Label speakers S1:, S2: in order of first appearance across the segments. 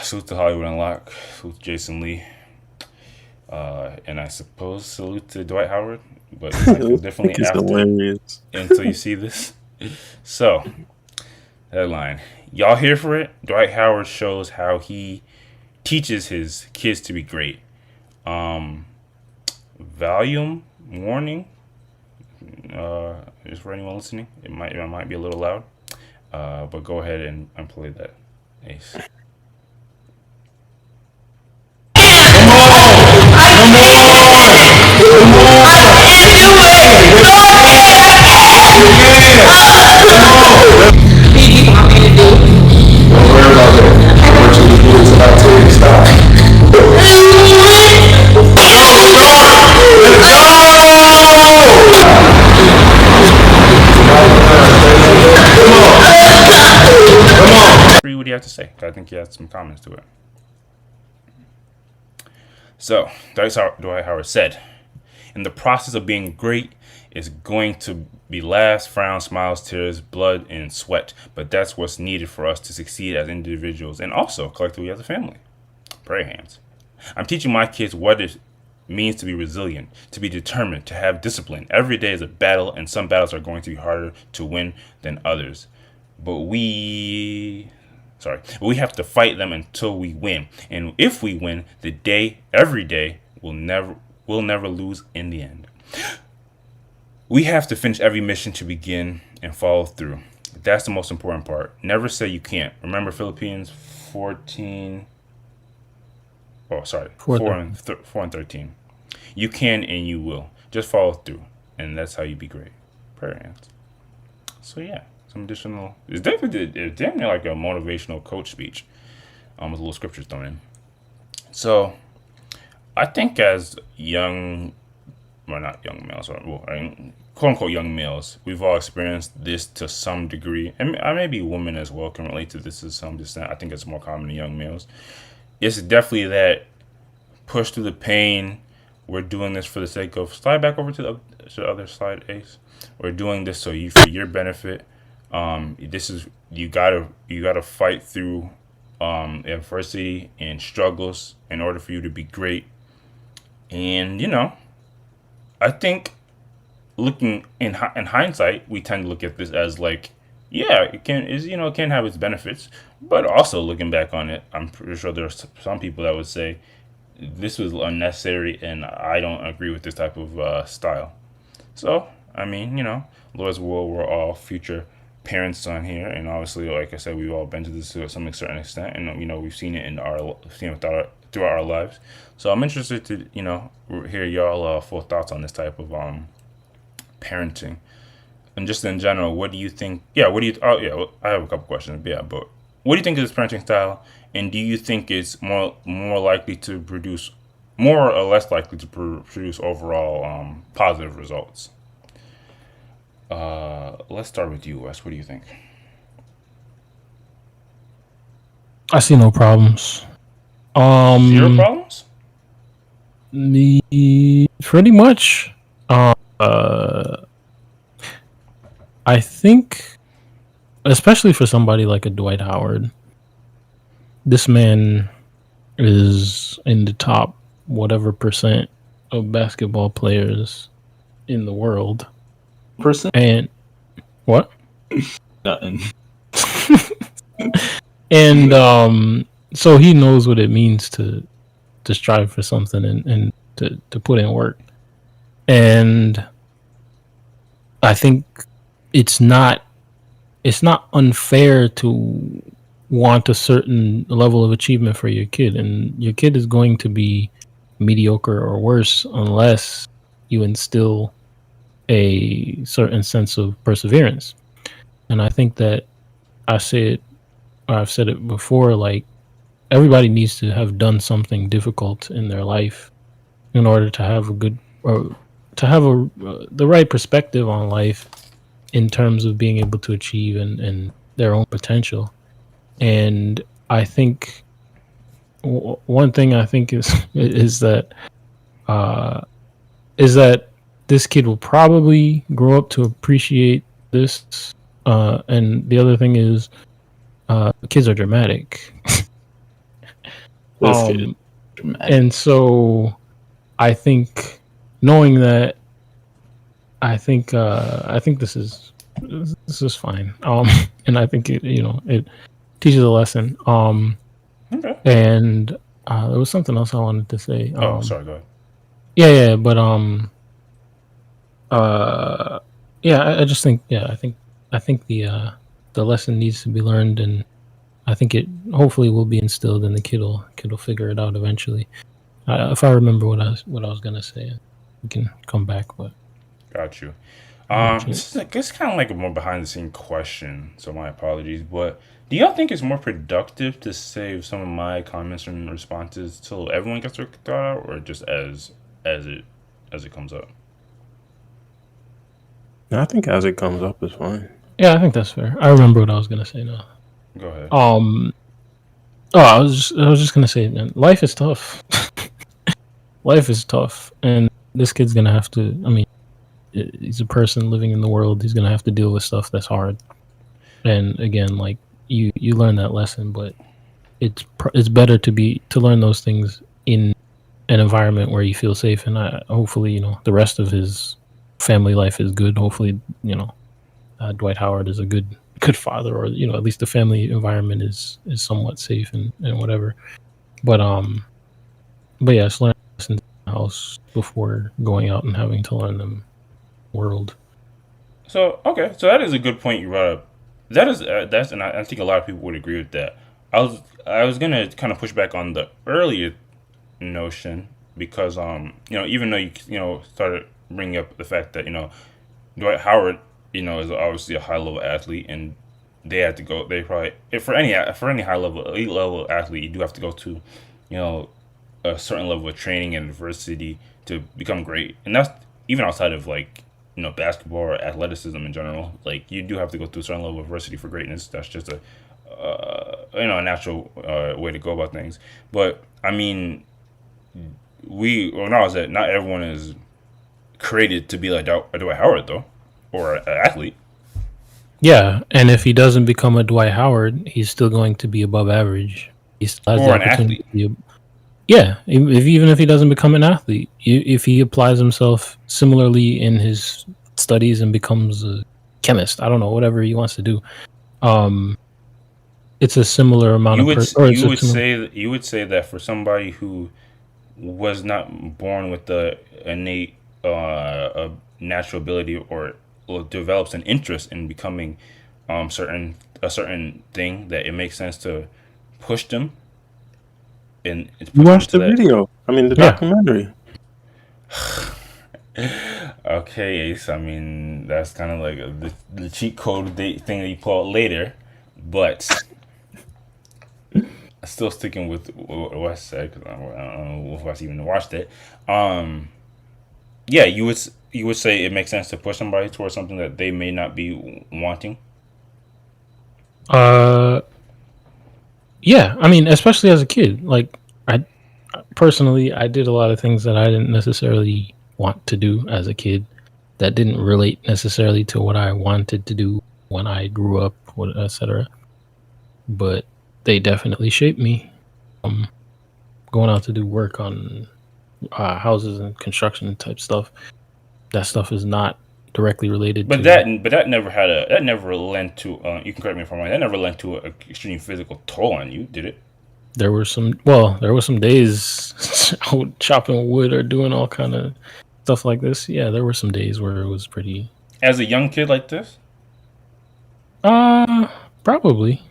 S1: Salute to Hollywood Unlocked. Salute to Jason Lee. And I suppose salute to Dwight Howard, but
S2: Think
S1: definitely
S2: it's
S1: after
S2: hilarious.
S1: until you see this. So, headline. Y'all here for it? Dwight Howard shows how he teaches his kids to be great. Um, volume warning. Just for anyone listening, it might be a little loud. But go ahead and play that. Ace. What do you have to say? I think you had some comments to it. So, Dwight Howard said, in the process of being great is going to be laughs, frowns, smiles, tears, blood, and sweat. But that's what's needed for us to succeed as individuals and also collectively as a family. Prayer hands. I'm teaching my kids what it means to be resilient, to be determined, to have discipline. Every day is a battle, and some battles are going to be harder to win than others. But we have to fight them until we win. And if we win, every day, we'll never lose in the end. We have to finish every mission to begin and follow through. That's the most important part. Never say you can't. Remember Philippians 14. Oh, sorry. 4 and 13. You can and you will. Just follow through. And that's how you be great. Prayer hands. So, yeah. Some additional. It's definitely like a motivational coach speech. With little scriptures thrown in. So, I think as not young males, quote unquote young males, we've all experienced this to some degree. And maybe women as well can relate to this to some extent. I think it's more common in young males. It's definitely that push through the pain. We're doing this for the sake of. Slide back over to the other slide, Ace. We're doing this for your benefit. This is you gotta fight through adversity and struggles in order for you to be great. And I think looking in hindsight, we tend to look at this as like, yeah, it can have its benefits, but also looking back on it, I'm pretty sure there's some people that would say this was unnecessary, and I don't agree with this type of style. So I mean, Lord's will, we're all future parents on here, and obviously, like I said, we've all been to this to some certain extent, and we've seen it throughout our lives. So I'm interested to hear y'all full thoughts on this type of parenting, and just in general, what do you think? Yeah, what do you? Oh yeah, I have a couple questions. Yeah, but what do you think of this parenting style, and do you think it's more likely to produce, more or less likely to produce overall positive results? Let's start with you, Wes. What do you think?
S3: I see no problems.
S1: Zero problems?
S3: Pretty much. I think, especially for somebody like a Dwight Howard, this man is in the top whatever percent of basketball players in the world.
S2: Percent?
S3: And what?
S2: Nothing.
S3: And so he knows what it means to strive for something and to put in work. And I think it's not unfair to want a certain level of achievement for your kid, and your kid is going to be mediocre or worse unless you instill a certain sense of perseverance. And I think that I've said it before, like, everybody needs to have done something difficult in their life in order to have the right perspective on life in terms of being able to achieve and their own potential. And I think one thing I think is that this kid will probably grow up to appreciate this. And the other thing is, kids are dramatic.
S2: This kid is
S3: Um,
S2: dramatic.
S3: and so I think knowing that, I think this is fine. And I think it teaches a lesson.
S1: Okay.
S3: And there was something else I wanted to say.
S1: Oh, sorry. Go ahead.
S3: Yeah, but yeah, I just think, I think the lesson needs to be learned, and I think it hopefully will be instilled, and the kid'll figure it out eventually. If I remember what I was gonna say, we can come back. But
S1: Got you.
S3: mention it.
S1: This is I guess kind of like a more behind the scene question, so my apologies. But do y'all think it's more productive to save some of my comments and responses till everyone gets their thought out, or just as it as it comes up?
S4: I think as it comes up is fine.
S3: Yeah, I think that's fair. I remember what I was gonna say now.
S1: Go ahead.
S3: Oh, I was just gonna say, man, life is tough. Life is tough, and this kid's gonna have to. I mean, he's a person living in the world. He's gonna have to deal with stuff that's hard. And again, like you learn that lesson, but it's better to learn those things in an environment where you feel safe. And hopefully, the rest of his family life is good. Hopefully, Dwight Howard is a good father, or at least the family environment is somewhat safe and whatever. But yes, learn lessons in the house before going out and having to learn them world.
S1: So okay, so that is a good point you brought up. That is that's and I think a lot of people would agree with that. I was gonna kind of push back on the earlier notion because even though you started bringing up the fact that Dwight Howard is obviously a high level athlete, and they had to go. They probably for any high level elite level athlete, you do have to go to a certain level of training and adversity to become great, and that's even outside of like basketball or athleticism in general. Like you do have to go through a certain level of adversity for greatness. That's just a natural way to go about things. But I mean, when I was at, not everyone is created to be like Dwight Howard though, or an athlete.
S3: Yeah, and if he doesn't become a Dwight Howard, he's still going to be above average. He still has
S1: Or
S3: the
S1: an
S3: opportunity
S1: athlete.
S3: to be. Yeah, even if he doesn't become an athlete, if he applies himself similarly in his studies and becomes a chemist, I don't know, whatever he wants to do, it's a similar amount
S1: You
S3: of.
S1: would
S3: Or
S1: you would say you would say that for somebody who was not born with the innate natural ability or develops an interest in becoming a certain thing, that it makes sense to push them and
S4: You
S1: push them
S4: watched
S1: to
S4: the
S1: that.
S4: video. I mean, the
S3: Yeah.
S4: documentary.
S1: Okay, Ace. I mean, that's kind of like the cheat code thing that you pull out later, but still sticking with what Wes said because I don't know if Wes even watched it. Yeah, you would say it makes sense to push somebody towards something that they may not be wanting.
S3: Uh, yeah, I mean, especially as a kid, like I personally, I did a lot of things that I didn't necessarily want to do as a kid, that didn't relate necessarily to what I wanted to do when I grew up, etc. But they definitely shaped me. Going out to do work on houses and construction type stuff. That stuff is not directly related
S1: But
S3: to.
S1: that never lent to. You can correct me if I'm wrong. That never lent to an extreme physical toll on you, did it?
S3: There were some days out chopping wood or doing all kind of stuff like this. Yeah, there were some days where it was pretty.
S1: As a young kid like this,
S3: Probably.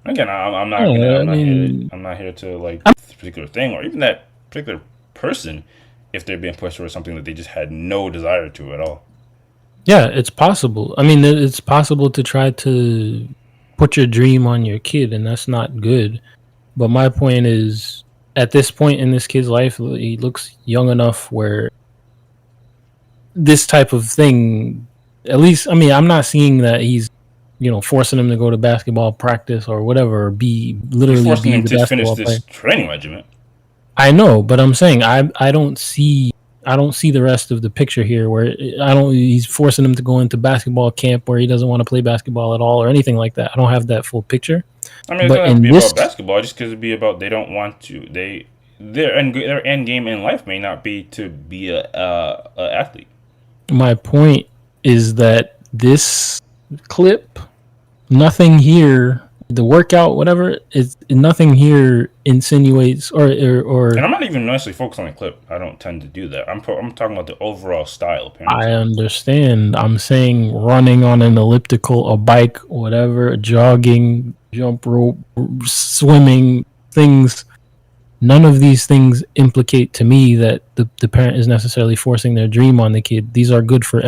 S1: again, I'm not gonna.
S3: Yeah, I mean,
S1: I'm not here to like this particular thing or even that particular person if they're being pushed towards something that they just had no desire to at all.
S3: yeah, it's possible. I mean, it's possible to try to put your dream on your kid, and that's not good. But my point is, at this point in this kid's life, he looks young enough where this type of thing, at least, I mean, I'm not seeing that he's, forcing him to go to basketball practice or whatever, or
S1: You're
S3: literally
S1: forcing
S3: be
S1: him
S3: the
S1: to finish
S3: basketball player.
S1: this training regimen.
S3: I know, but I'm saying I don't see I don't see the rest of the picture here where he's forcing him to go into basketball camp where he doesn't want to play basketball at all or anything like that. I don't have that full picture.
S1: I mean, it
S3: But
S1: doesn't have to
S3: in
S1: be
S3: this,
S1: about basketball. Just because it'd be about they don't want to. Their end game in life may not be to be a athlete.
S3: my point is that this clip, nothing here, the workout, whatever, is nothing here insinuates or
S1: And I'm not even necessarily focused on the clip. I don't tend to do that. I'm talking about the overall style of parenting.
S3: I understand. I'm saying running on an elliptical, a bike, whatever, jogging, jump rope, swimming, things. None of these things implicate to me that the parent is necessarily forcing their dream on the kid. These are good for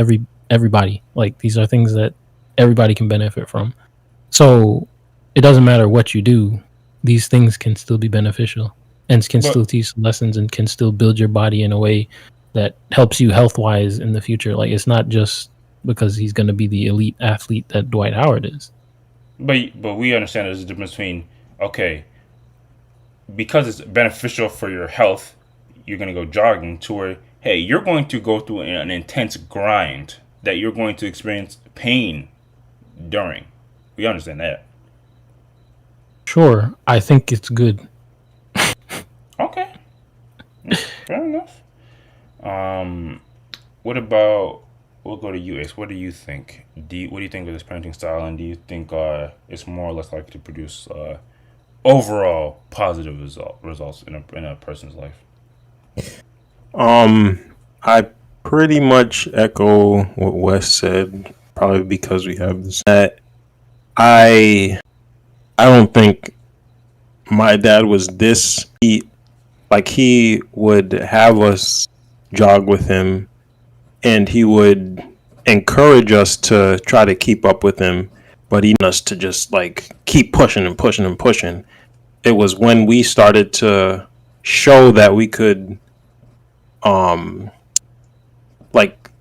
S3: everybody. Like, these are things that everybody can benefit from. So it doesn't matter what you do. These things can still be beneficial and can still teach lessons and can still build your body in a way that helps you health-wise in the future. Like, it's not just because he's going to be the elite athlete that Dwight Howard is.
S1: But we understand there's a difference between, okay, because it's beneficial for your health, you're going to go jogging, to where, hey, you're going to go through an intense grind that you're going to experience pain during. We understand that.
S3: Sure, I think it's good.
S1: Okay. Fair enough. What about, we'll go to you, Ace. What do you think? What do you think of this parenting style, and do you think it's more or less likely to produce overall positive results in a person's life?
S4: I pretty much echo what Wes said, probably because we have this. That I don't think my dad was this. He would have us jog with him, and he would encourage us to try to keep up with him, but he wanted us to just like keep pushing and pushing and pushing. It was when we started to show that we could, like,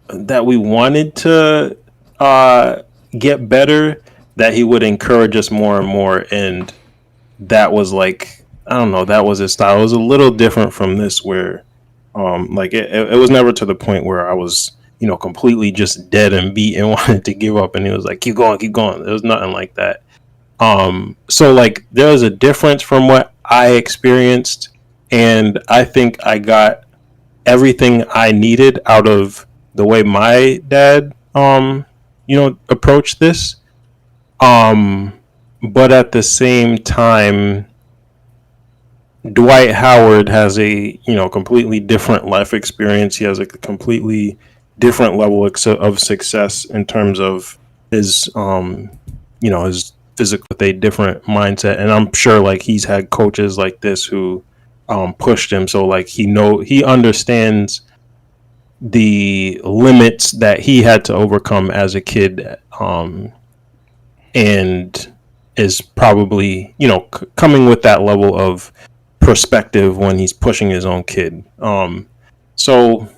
S4: that we wanted to get better, that he would encourage us more and more. And that was like, I don't know, that was his style. It was a little different from this, where like it was never to the point where I was, completely just dead and beat and wanted to give up, and he was like, keep going, keep going. There was nothing like that. So like there was a difference from what I experienced, and I think I got everything I needed out of the way my dad approached this. But at the same time, Dwight Howard has a completely different life experience. He has a completely different level of success in terms of his his physical, with a different mindset. And I'm sure like he's had coaches like this who pushed him, so like he understands the limits that he had to overcome as a kid, and is probably coming with that level of perspective when he's pushing his own kid. So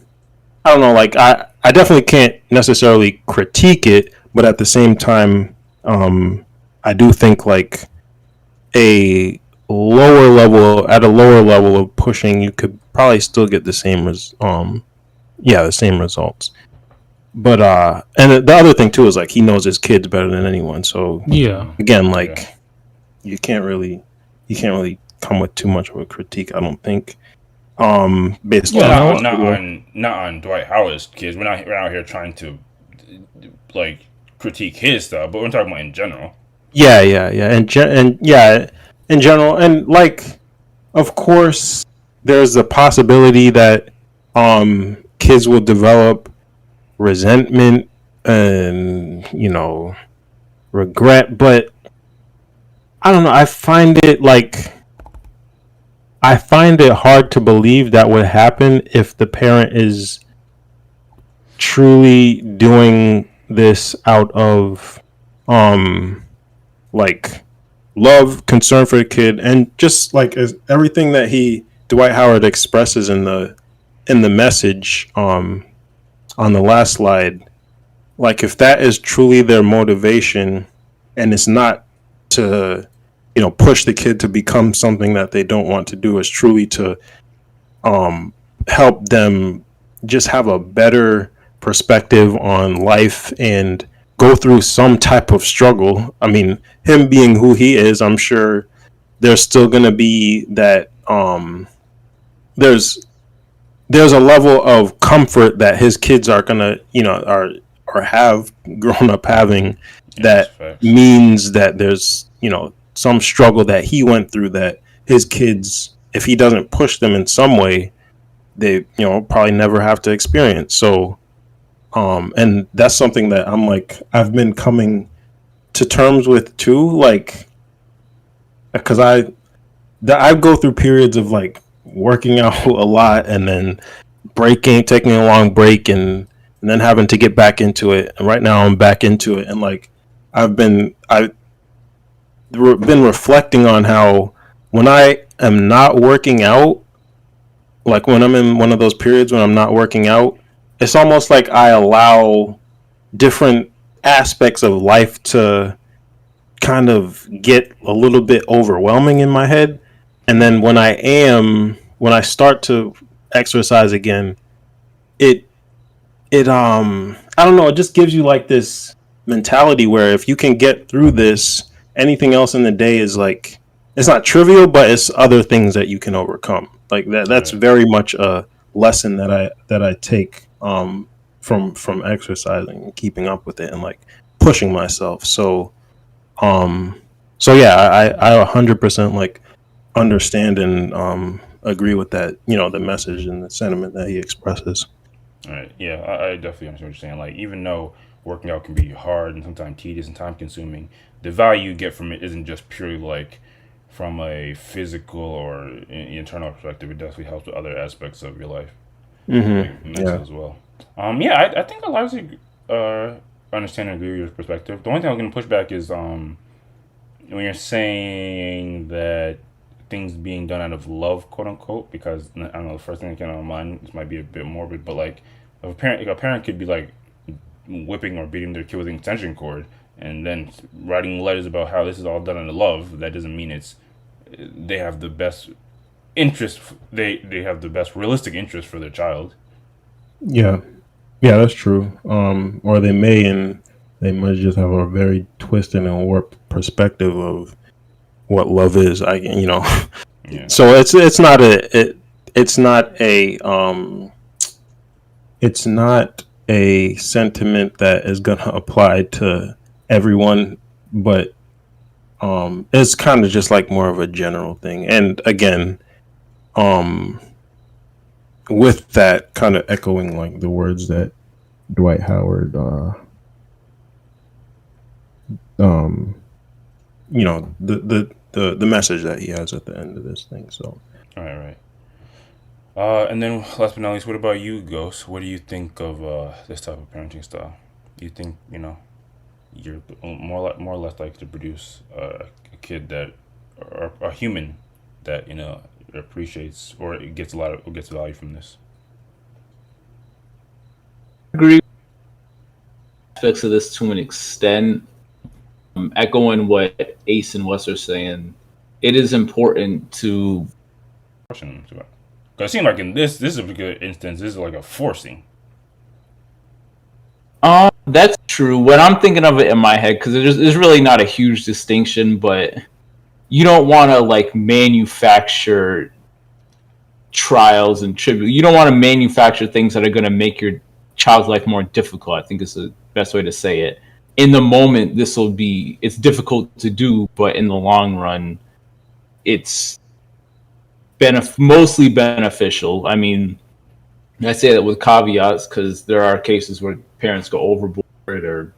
S4: I don't know, like I definitely can't necessarily critique it, but at the same time, I do think like at a lower level of pushing, you could probably still get the same the same results. But and the other thing too is like he knows his kids better than anyone. So
S3: Yeah.
S4: again, like you can't really come with too much of a critique, I don't think. Based
S1: on not on Dwight Howard's kids. We're not here trying to like critique his stuff, but we're talking about in general.
S4: Yeah, in general, and like, of course, there's a possibility that kids will develop resentment and regret, but I don't know. I find it hard to believe that would happen if the parent is truly doing this out of like love, concern for the kid, and just like everything that Dwight Howard expresses in the message on the last slide. Like if that is truly their motivation, and it's not to push the kid to become something that they don't want to do, is truly to help them just have a better perspective on life and go through some type of struggle. I mean, him being who he is, I'm sure there's still going to be that there's there's a level of comfort that his kids are going to, are or have grown up having,
S1: Yeah, that's
S4: that
S1: facts.
S4: means that there's, some struggle that he went through that his kids, if he doesn't push them in some way, they, probably never have to experience. So and that's something that I'm like, I've been coming to terms with too, like, because I go through periods of like working out a lot and then breaking, taking a long break, and then having to get back into it. And right now I'm back into it, and like I've been reflecting on how when I am not working out, like when I'm in one of those periods when I'm not working out, it's almost like I allow different aspects of life to kind of get a little bit overwhelming in my head. And then when I start to exercise again, it I don't know, it just gives you like this mentality where if you can get through this, anything else in the day is like, it's not trivial, but it's other things that you can overcome. Like that's
S1: Right.
S4: very much a lesson that I take from exercising and keeping up with it and like pushing myself. Um so yeah, I 100% like understand and agree with that, the message and the sentiment that he expresses.
S1: All right. Yeah, I definitely understand what you're saying. Like, even though working out can be hard and sometimes tedious and time consuming, the value you get from it isn't just purely like from a physical or internal perspective. It definitely helps with other aspects of your life, like mental
S4: Yeah.
S1: as well. Yeah, I think I largely understand and agree with your perspective. The only thing I'm going to push back is when you're saying that things being done out of love, quote unquote, because I don't know, the first thing that came to my mind, this might be a bit morbid, but like if a parent could be like whipping or beating their kid with an extension cord and then writing letters about how this is all done out of love, that doesn't mean it's they have the best interest. They have the best realistic interest for their child.
S4: Yeah. Yeah, that's true. Or they may, and they might just have a very twisted and warped perspective of what love is.
S1: Yeah.
S4: So it's not a it's not a sentiment that is gonna apply to everyone, but it's kind of just like more of a general thing. And again, um, with that kind of echoing like the words that Dwight Howard, um, the message that he has at the end of this thing. So
S1: All right. Right. And then last but not least, what about you, Ghost? What do you think of this type of parenting style? Do you think you're more or less likely to produce a kid that or a human that appreciates or gets a lot of or gets value from this?
S2: Agree aspects of this to an extent. Echoing what Ace and Wes are saying, it is important to.
S1: Question because it seems like in this is a good instance. This is like a forcing.
S2: That's true. When I'm thinking of it in my head, because there's really not a huge distinction, but you don't want to like manufacture trials and tribute. You don't want to manufacture things that are going to make your child's life more difficult. I think is the best way to say it. In the moment, it's difficult to do, but in the long run, it's mostly beneficial. I mean, I say that with caveats because there are cases where parents go overboard or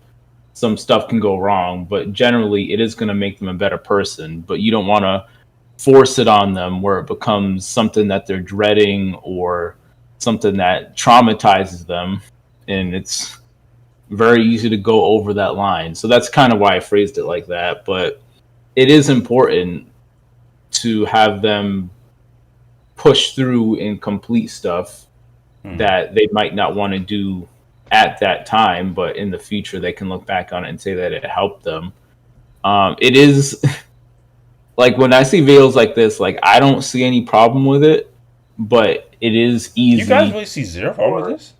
S2: some stuff can go wrong, but generally it is going to make them a better person. But you don't want to force it on them where it becomes something that they're dreading or something that traumatizes them. And it's very easy to go over that line. So that's kind of why I phrased it like that. But it is important to have them push through and complete stuff that they might not want to do at that time, but in the future they can look back on it and say that it helped them. It is like when I see videos like this, like I don't see any problem with it, but it is easy.
S1: You guys really see zero problem with this?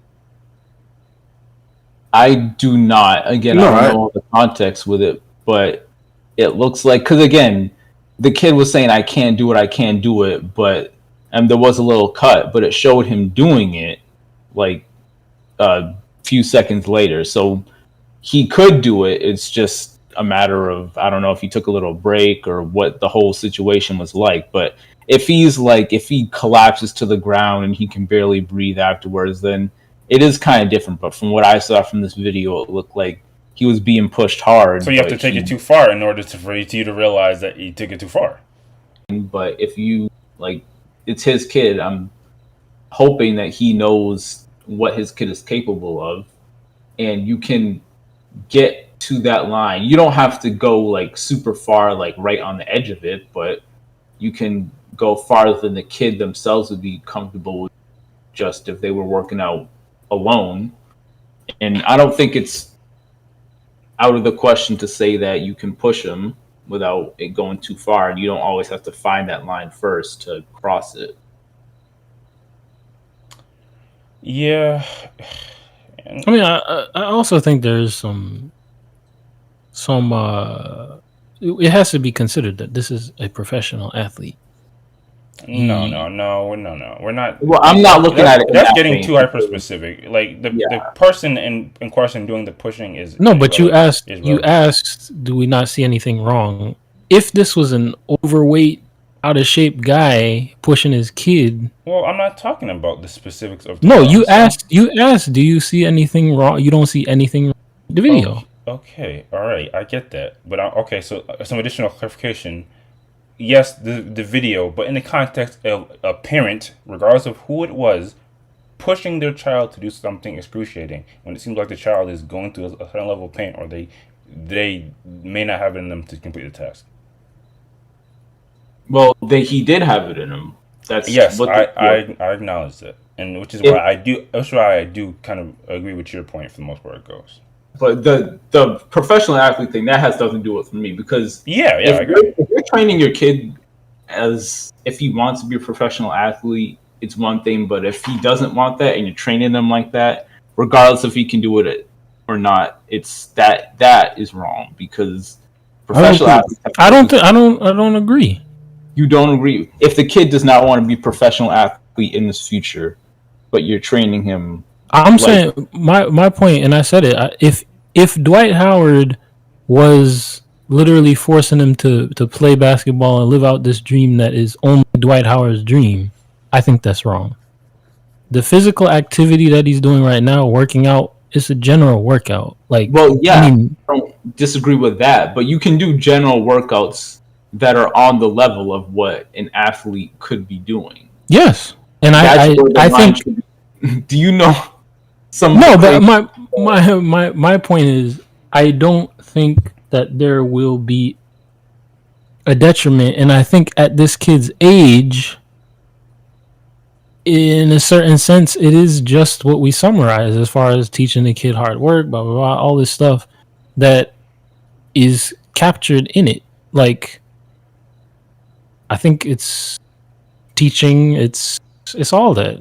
S2: I do not. Again,
S4: No,
S2: I don't know the context with it, but it looks like, because again, the kid was saying, "I can't do it, I can't do it," but and there was a little cut, but it showed him doing it like a few seconds later. So he could do it. It's just a matter of, I don't know if he took a little break or what the whole situation was like. But if he collapses to the ground and he can barely breathe afterwards, then it is kind of different. But from what I saw from this video, it looked like he was being pushed hard.
S1: So you have to take it too far in order for you to realize that he took it too far.
S2: But if you like, it's his kid. I'm hoping that he knows what his kid is capable of, and you can get to that line. You don't have to go like super far, like right on the edge of it, but you can go farther than the kid themselves would be comfortable with, just if they were working out alone. And I don't think it's out of the question to say that you can push them without it going too far, and you don't always have to find that line first to cross it.
S1: Yeah.
S3: I mean, I also think there's some it has to be considered that this is a professional athlete.
S1: No, we're not.
S2: Well, I'm not looking at it.
S1: That's getting too hyper specific. Like the person in question doing the pushing is
S3: no, but you asked,
S1: relevant.
S3: do we not see anything wrong? If this was an overweight, out of shape guy pushing his kid.
S1: Well, I'm not talking about the specifics of.
S3: No, you asked. Do you see anything wrong? You don't see anything wrong with the video.
S1: Okay, all right, I get that, but okay. So some additional clarification. Yes, the video, but in the context of a parent, regardless of who it was, pushing their child to do something excruciating when it seems like the child is going through a certain level of pain, or they may not have it in them to complete the task.
S2: Well, he did have it in him. That's
S1: yes, I acknowledge that, and which is why I do kind of agree with your point for the most part it goes.
S2: But the professional athlete thing, that has nothing to do with me, because if you're training your kid as if he wants to be a professional athlete, it's one thing. But if he doesn't want that and you're training them like that, regardless if he can do it or not, it's that is wrong, because professional athletes.
S3: I don't agree.
S2: You don't agree? If the kid does not want to be a professional athlete in this future, but you're training him.
S3: I'm saying my point, and I said it. If Dwight Howard was literally forcing him to play basketball and live out this dream that is only Dwight Howard's dream, I think that's wrong. The physical activity that he's doing right now, working out, is a general workout. Like,
S2: well, yeah, I don't disagree with that, but you can do general workouts that are on the level of what an athlete could be doing.
S3: Yes, and I think.
S2: Do you know?
S3: No, but my point is, I don't think that there will be a detriment, and I think at this kid's age, in a certain sense, it is just what we summarize as far as teaching the kid hard work, blah blah blah, all this stuff that is captured in it. Like, I think it's teaching. It's all that.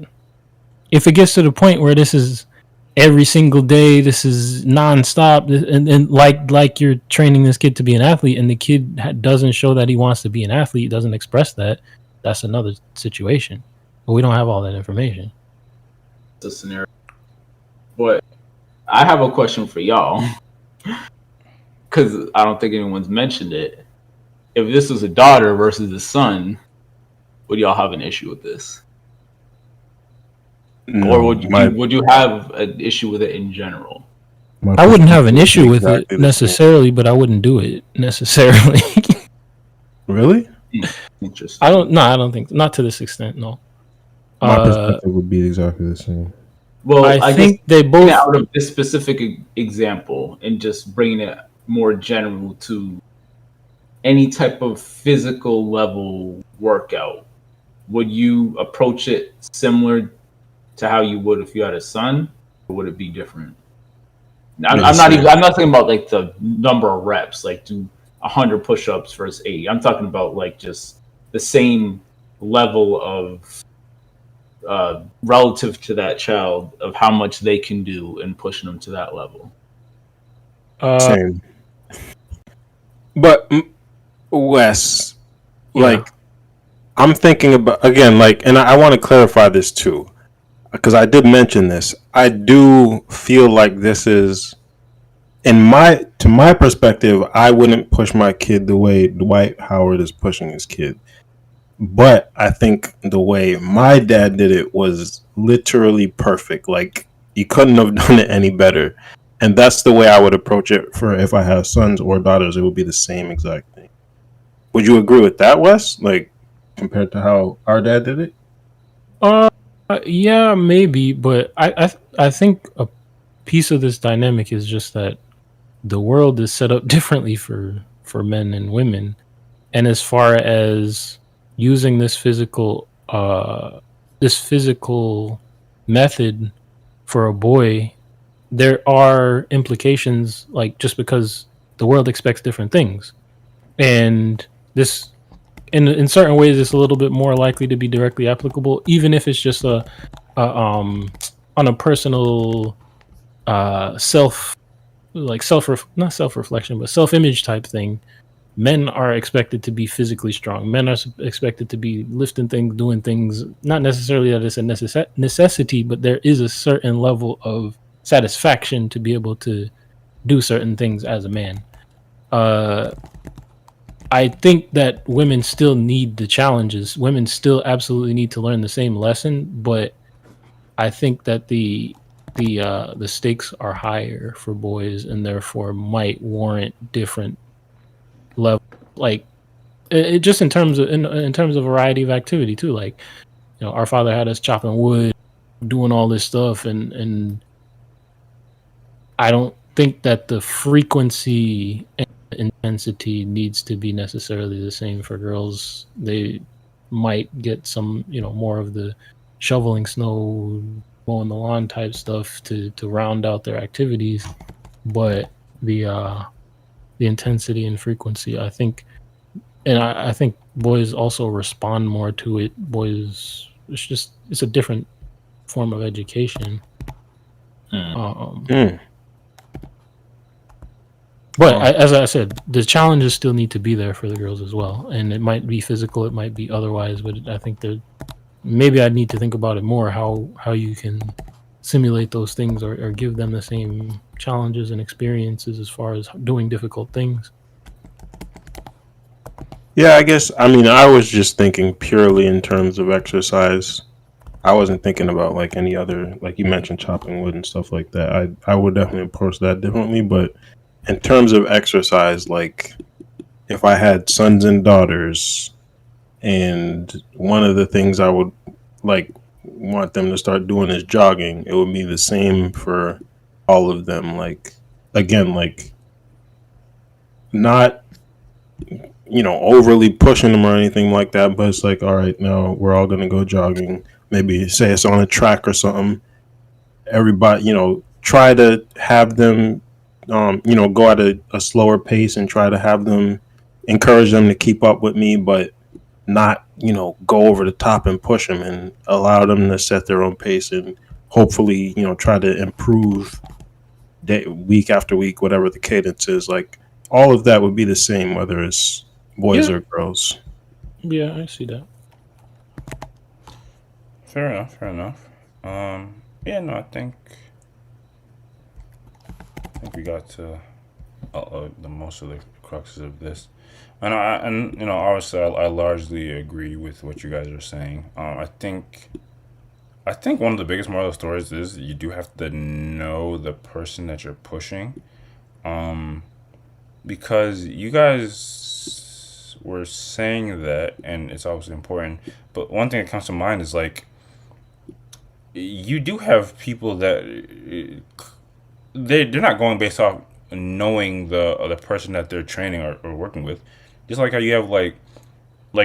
S3: If it gets to the point where this is every single day, this is nonstop, and like you're training this kid to be an athlete, and the kid doesn't show that he wants to be an athlete, doesn't express that, that's another situation. But we don't have all that information.
S2: The scenario. But I have a question for y'all, because I don't think anyone's mentioned it. If this was a daughter versus a son, would y'all have an issue with this?
S4: No,
S2: or would you have an issue with it in general?
S3: I wouldn't have an issue with it necessarily, but I wouldn't do it necessarily.
S4: Really?
S2: Interesting.
S3: I don't think, not to this extent, no.
S5: My perspective would be exactly the same.
S2: Well,
S3: I think they both,
S2: out of this specific example and just bringing it more general to any type of physical level workout, would you approach it similar to how you would if you had a son, or would it be different? I'm not talking about like the number of reps, like do 100 push-ups versus 80. I'm talking about like just the same level of relative to that child of how much they can do and pushing them to that level.
S4: Same. But Wes,
S3: Yeah.
S4: like, I'm thinking about again, like, and I want to clarify this too, because I did mention this. I do feel like this is, to my perspective, I wouldn't push my kid the way Dwight Howard is pushing his kid. But I think the way my dad did it was literally perfect. Like, you couldn't have done it any better. And that's the way I would approach it for if I have sons or daughters. It would be the same exact thing. Would you agree with that, Wes? Like, compared to how our dad did it?
S3: Yeah, maybe, but I think a piece of this dynamic is just that the world is set up differently for men and women, and as far as using this physical method for a boy, there are implications, like just because the world expects different things, and this in certain ways it's a little bit more likely to be directly applicable, even if it's just a on a personal self, like not self-reflection but self-image type thing. Men are expected to be physically strong. Men are expected to be lifting things, doing things, not necessarily that it's a necessity, but there is a certain level of satisfaction to be able to do certain things as a man. I think that women still need the challenges. Women still absolutely need to learn the same lesson, but I think that the stakes are higher for boys, and therefore might warrant different level. Like it just in terms of variety of activity too. Like, you know, our father had us chopping wood, doing all this stuff, and I don't think that the frequency and intensity needs to be necessarily the same for girls. They might get some, you know, more of the shoveling snow, mowing the lawn type stuff to round out their activities, but the intensity and frequency, I think, and I think boys also respond more to it. Boys, it's a different form of education.
S4: Mm.
S3: But as I said, the challenges still need to be there for the girls as well, and it might be physical, it might be otherwise. But I think that maybe I need to think about it more, how you can simulate those things, or give them the same challenges and experiences as far as doing difficult things.
S4: Yeah, I guess. I mean, I was just thinking purely in terms of exercise. I wasn't thinking about like any other, like you mentioned, chopping wood and stuff like that. I would definitely approach that differently. But in terms of exercise, like if I had sons and daughters, and one of the things I would like want them to start doing is jogging, it would be the same for all of them. Like, again, like, not, you know, overly pushing them or anything like that, but it's like, all right, now we're all gonna go jogging. Maybe say it's on a track or something. Everybody, you know, try to have them, you know, go at a slower pace and try to have them, encourage them to keep up with me, but not, you know, go over the top and push them, and allow them to set their own pace, and hopefully, you know, try to improve week after week, whatever the cadence is. Like, all of that would be the same whether it's boys
S3: Yeah.
S4: or girls.
S3: Yeah, I see that.
S1: Fair enough. Fair enough. Yeah, no, I think we got to the most of the cruxes of this, and you know, obviously, I largely agree with what you guys are saying. I think one of the biggest moral of the stories is you do have to know the person that you're pushing, because you guys were saying that, and it's obviously important. But one thing that comes to mind is like you do have people that they're not going based off knowing the person that they're training or working with. Just like how you have like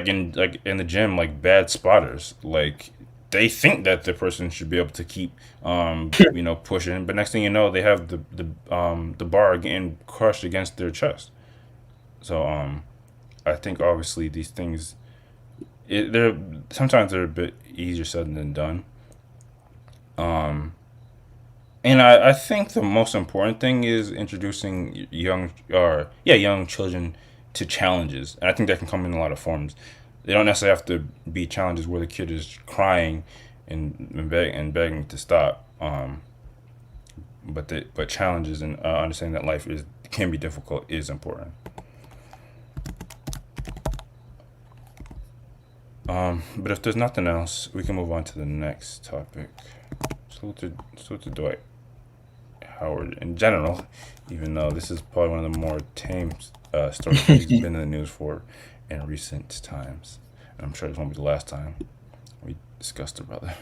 S1: in the gym, like bad spotters. Like they think that the person should be able to keep you know, pushing, but next thing you know, they have the bar getting crushed against their chest. So I think obviously these things, they're sometimes they're a bit easier said than done. And I think the most important thing is introducing young children to challenges, and I think that can come in a lot of forms. They don't necessarily have to be challenges where the kid is crying and begging to stop. But challenges and understanding that life is can be difficult is important. But if there's nothing else, we can move on to the next topic. Salute to Dwight Howard in general, even though this is probably one of the more tame stories he's been in the news for in recent times. And I'm sure this won't be the last time we discuss the brother.